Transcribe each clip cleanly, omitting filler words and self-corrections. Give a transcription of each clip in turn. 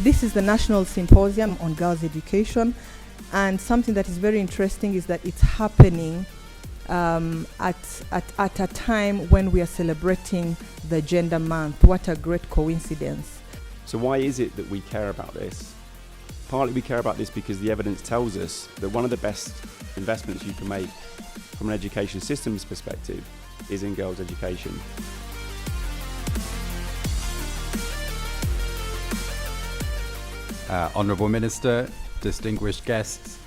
This is the National Symposium on Girls' Education, and something that is very interesting is that it's happening at a time when we are celebrating the Gender Month. What a great coincidence. So why is it that we care about this? Partly we care about this because the evidence tells us that one of the best investments you can make from an education systems perspective is in girls' education. Honourable Minister, distinguished guests,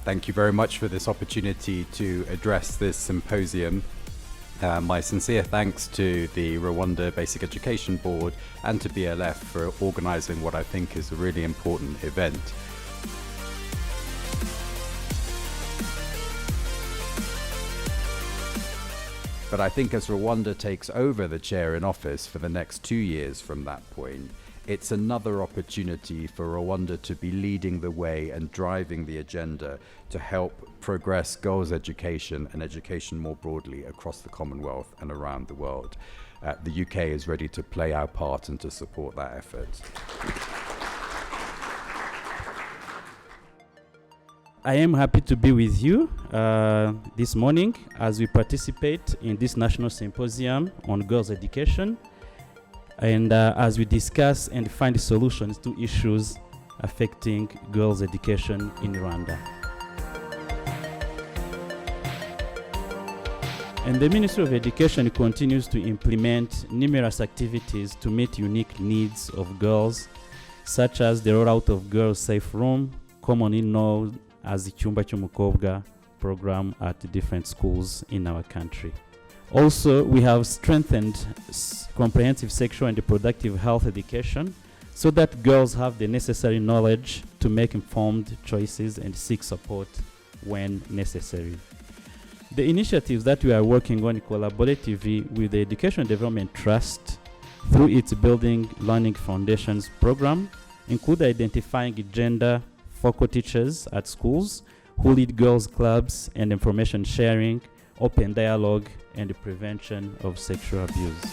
thank you very much for this opportunity to address this symposium. My sincere thanks to the Rwanda Basic Education Board and to BLF for organising what I think is a really important event. But I think as Rwanda takes over the chair in office for the next 2 years from that point, it's another opportunity for Rwanda to be leading the way and driving the agenda to help progress girls' education and education more broadly across the Commonwealth and around the world. The UK is ready to play our part and to support that effort. I am happy to be with you this morning as we participate in this National Symposium on Girls' Education, and as we discuss and find solutions to issues affecting girls' education in Rwanda. And the Ministry of Education continues to implement numerous activities to meet unique needs of girls, such as the rollout of Girls Safe Room, commonly known as the Icyumba cy'Umukobwa program at different schools in our country. Also, we have strengthened comprehensive sexual and reproductive health education so that girls have the necessary knowledge to make informed choices and seek support when necessary. The initiatives that we are working on collaboratively with the Education Development Trust through its Building Learning Foundations program include identifying gender focal teachers at schools who lead girls' clubs and information sharing, open dialogue, and the prevention of sexual abuse.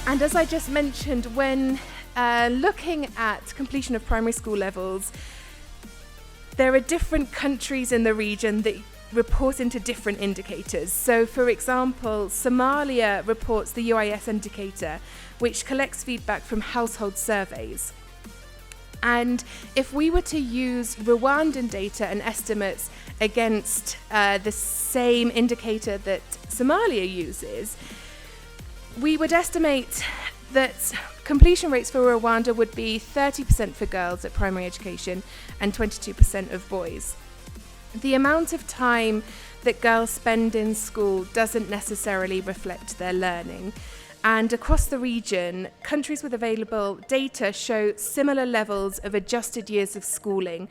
And as I just mentioned, when looking at completion of primary school levels, there are different countries in the region that report into different indicators. So, for example, Somalia reports the UIS indicator, which collects feedback from household surveys. And if we were to use Rwandan data and estimates against the same indicator that Somalia uses, we would estimate that completion rates for Rwanda would be 30% for girls at primary education and 22% of boys. The amount of time that girls spend in school doesn't necessarily reflect their learning. And across the region, countries with available data show similar levels of adjusted years of schooling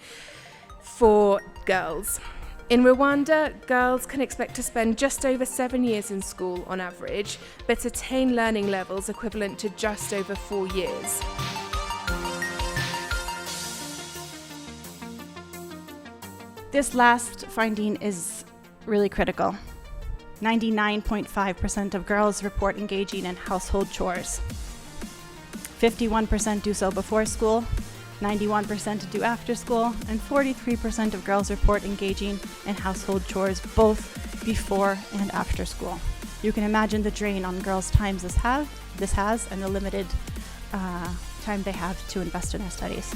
for girls. In Rwanda, girls can expect to spend just over 7 years in school on average, but attain learning levels equivalent to just over 4 years. This last finding is really critical. 99.5% of girls report engaging in household chores. 51% do so before school, 91% do after school, and 43% of girls report engaging in household chores both before and after school. You can imagine the drain on girls' times this has and the limited time they have to invest in their studies.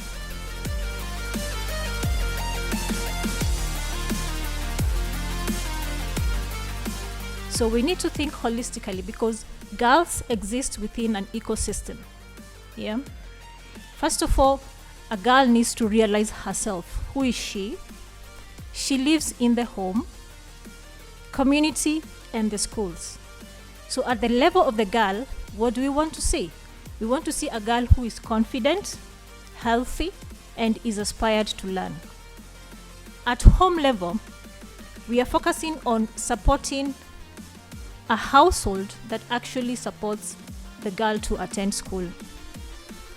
So we need to think holistically because girls exist within an ecosystem. Yeah. First of all, a girl needs to realize herself. Who is she? She lives in the home, community, and the schools. So at the level of the girl, what do we want to see? We want to see a girl who is confident, healthy, and is aspired to learn. At home level, we are focusing on supporting a household that actually supports the girl to attend school,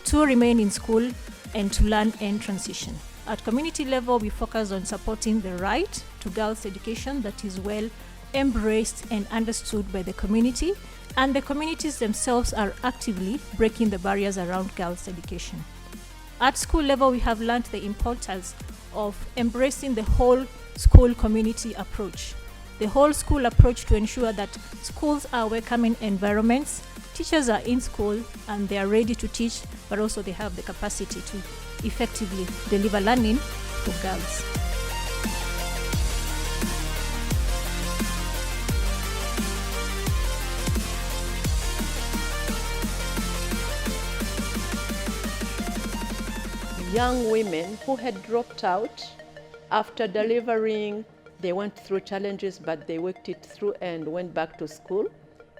to remain in school, and to learn and transition. At community level, we focus on supporting the right to girls' education that is well embraced and understood by the community, and the communities themselves are actively breaking the barriers around girls' education. At school level, we have learned the importance of embracing the whole school community approach. The whole school approach to ensure that schools are welcoming environments, teachers are in school and they are ready to teach, but also they have the capacity to effectively deliver learning for girls. Young women who had dropped out after delivering, they went through challenges, but they worked it through and went back to school,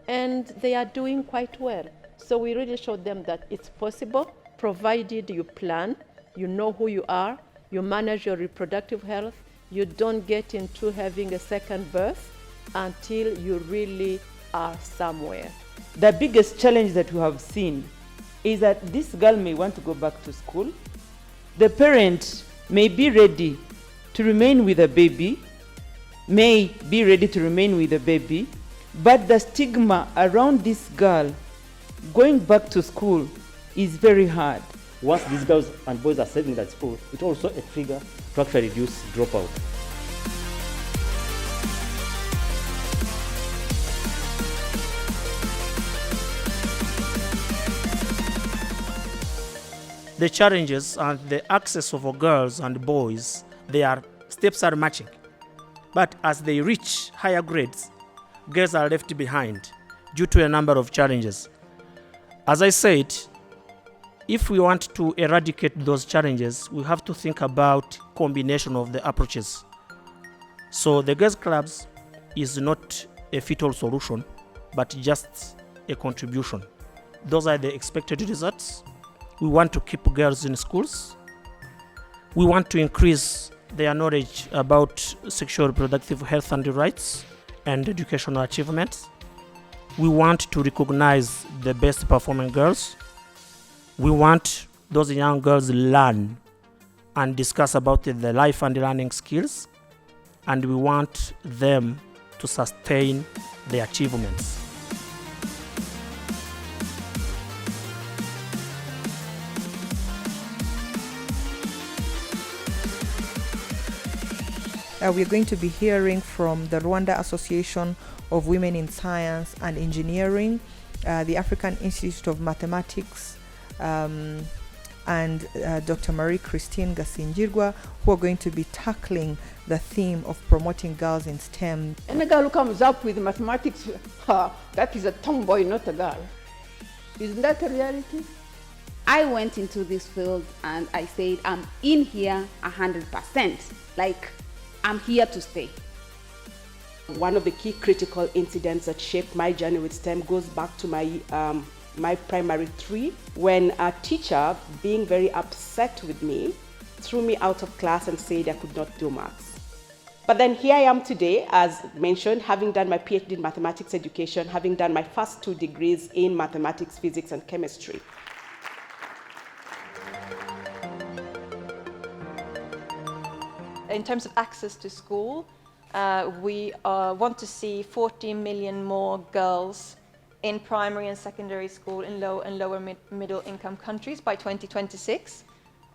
and they are doing quite well. So we really showed them that it's possible, provided you plan, you know who you are, you manage your reproductive health, you don't get into having a second birth until you really are somewhere. The biggest challenge that we have seen is that this girl may want to go back to school. The parent may be ready to remain with the baby, may be ready to remain with the baby, but the stigma around this girl going back to school is very hard. Once these girls and boys are settled at school, it's also a trigger to actually reduce dropout. The challenges and the access of girls and boys, their steps are matching. But as they reach higher grades, girls are left behind due to a number of challenges. As I said, if we want to eradicate those challenges, we have to think about combination of the approaches. So the girls' clubs is not a fit-all solution, but just a contribution. Those are the expected results. We want to keep girls in schools. We want to increase their knowledge about sexual reproductive health and rights and educational achievements. We want to recognize the best performing girls. We want those young girls learn and discuss about the life and learning skills. And we want them to sustain their achievements. We're going to be hearing from the Rwanda Association of Women in Science and Engineering, the African Institute of Mathematics, and Dr. Marie-Christine Gasingirwa, who are going to be tackling the theme of promoting girls in STEM. And a girl who comes up with mathematics, that is a tomboy, not a girl. Isn't that a reality? I went into this field and I said, I'm in here 100%. Like, I'm here to stay. One of the key critical incidents that shaped my journey with STEM goes back to my primary 3, when a teacher, being very upset with me, threw me out of class and said I could not do maths. But then here I am today, as mentioned, having done my PhD in mathematics education, having done my first 2 degrees in mathematics, physics, and chemistry. In terms of access to school, we want to see 40 million more girls in primary and secondary school in low and lower middle income countries by 2026.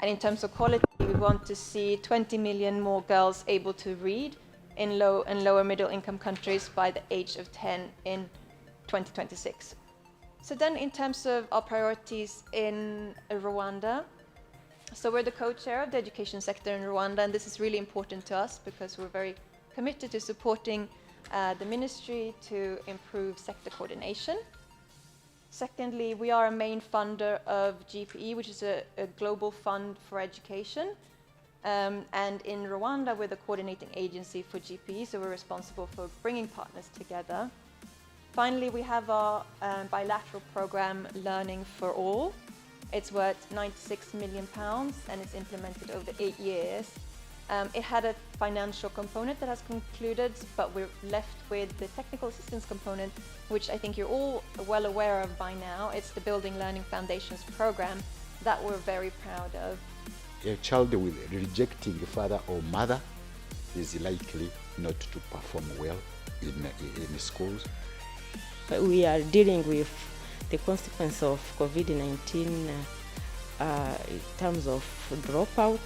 And in terms of quality, we want to see 20 million more girls able to read in low and lower middle income countries by the age of 10 in 2026. So then in terms of our priorities in Rwanda, so we're the co-chair of the education sector in Rwanda, and this is really important to us because we're very committed to supporting the ministry to improve sector coordination. Secondly, we are a main funder of GPE, which is a global fund for education. And in Rwanda, we're the coordinating agency for GPE, so we're responsible for bringing partners together. Finally, we have our bilateral program, Learning for All. It's worth £96 million and it's implemented over 8 years. It had a financial component that has concluded, but we're left with the technical assistance component, which I think you're all well aware of by now. It's the Building Learning Foundations program that we're very proud of. a child with rejecting father or mother is likely not to perform well in schools. We are dealing with the consequence of COVID-19 in terms of dropout.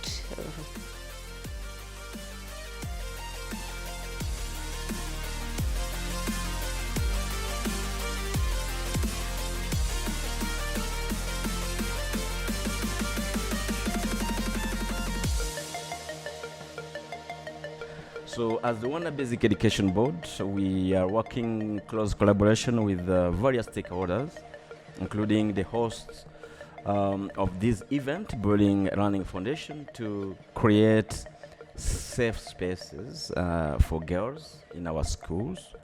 So as the Rwanda Basic Education Board, we are working in close collaboration with various stakeholders, including the hosts of this event, Building a Learning Foundation, to create safe spaces for girls in our schools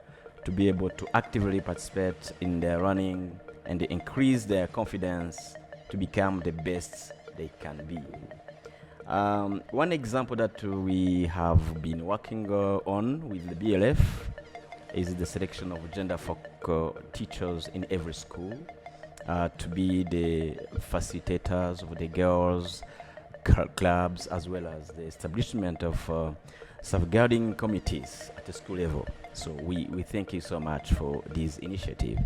to be able to actively participate in their learning and increase their confidence to become the best they can be. One example that we have been working on with the BLF is the selection of gender folk teachers in every school to be the facilitators of the girls' clubs, as well as the establishment of safeguarding committees at the school level. So we thank you so much for this initiative.